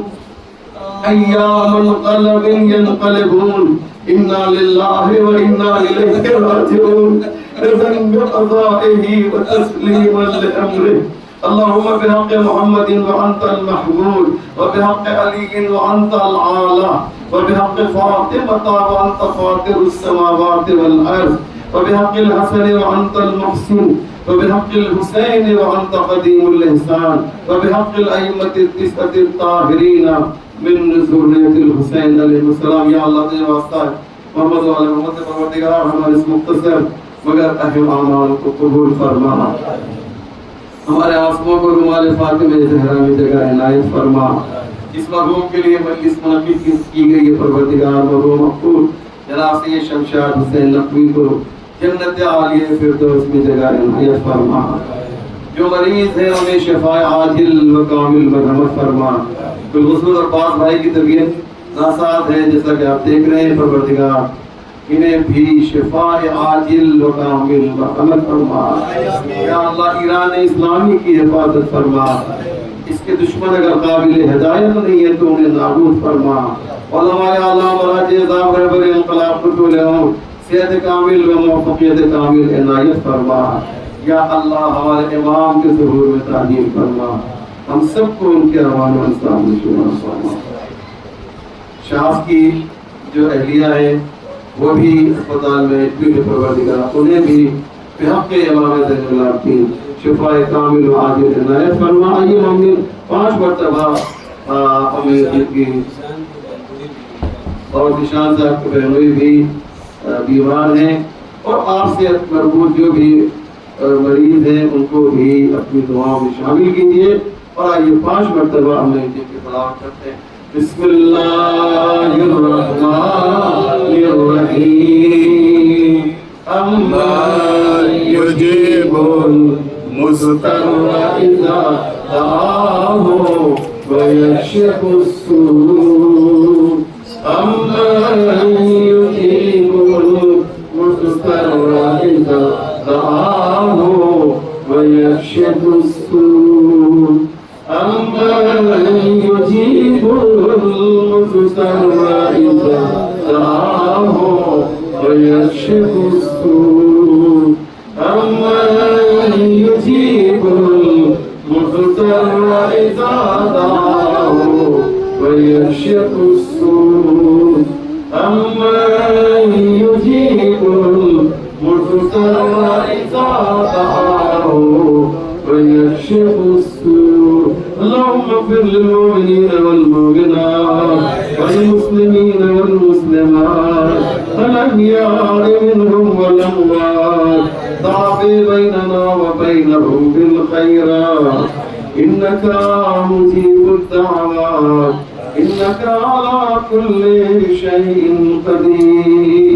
[SPEAKER 1] أَيَّامَ انقلب ينقلبون إِنَّا لِلَّهِ وَإِنَّا إِلَيْهِ راجعون۔ رضا بقضائه وتسليما لأمره، اللهم بحق محمد وأنت المحمود، وبحق علي وأنت العالى، وبحق فاطمة وأنت فاطر السماوات والأرض، وبحق الحسن وأنت المحسن، وبحق الحسين وأنت قديم الإحسان، وبحق الأئمة التسعة الطاهرين من ذرية الحسين عليه السلام۔ یا اللہ تجھے واسطہ ہے محمد و آل محمد، پروردگار ہمارے اس مختصر مگر اہم اعمال کو قبول فرما، ہمارے آنسوؤں کو رومال فاطمہ زہرا میں جگہ عنایت فرما۔ اس مرحوم کے لیے مجلس منعقد کی گئی ہے، پروردگار مرحوم مقبول جناب سید شمشاد حسین نقوی کو جنت عالیہ فردوس میں جگہ عنایت فرما۔ جو مریض ہیں انہیں شفاء عاجل و کامل مرحمت فرما۔ بالخصوص عباس بھائی کی طبیعت ناساز ہے، جیسا کہ آپ دیکھ رہے ہیں، پروردگار انہیں بھی شفاء عاجل و کامل مرحمت فرما۔ یا اللہ ایران اسلامی کی حفاظت فرما، اس کے دشمن اگر قابل ہدایت نہیں ہے تو انہیں نابود فرما۔ علماء اعلام مراجع نظام رہبر انقلاب کو ٹولے ہوں، صحت کامل و موفقیت کامل عنایت فرما۔ یا اللہ ہمارے امام کے ظہور میں تعظیم فرما، ہم سب کو ان کے امان و انصاف میں شمار فرما۔ شاف کی جو اہلیہ ہے وہ بھی اسپتال میں ایڈمٹ ہے، پروردگار انہیں بھی بحق امام زین العابدین شفاء کامل و عاجل عنایت فرما۔ آئیے ہم 5 مرتبہ ہمیں کی اور نشان صاحب کے بہنوئی بھی بیمار ہیں، اور آپ سے مربوط جو بھی مریض ہیں ان کو بھی اپنی دعاؤں میں شامل کیجیے، اور آئیے 5 مرتبہ ہمیں جن کے تلاوت کرتے ہیں۔ بسم اللہ الرحمن الرحیم، امن یجیب المضطر اذا دعاہ ویکشف السوء، امن یجیب المضطر اذا دعاہ ویکشف السوء، أَمَّن يُجِيبُ الْمُضْطَرَّ إِذَا دَعَاهُ وَيَكْشِفُ السُّوءَ، أَمَّن يُجِيبُ الْمُضْطَرَّ إِذَا دَعَاهُ وَيَكْشِفُ السُّوءَ، أَمَّن يُجِيبُ الْمُضْطَرَّ إِذَا دَعَاهُ ويكشف السوء۔ اللهم اغفر للمؤمنين والمؤمنات والمسلمين والمسلمات الأحياء منهم والأموات، تعف بيننا وبينهم بالخيرات إنك مجيب الدعوات إنك على كل شيء قدير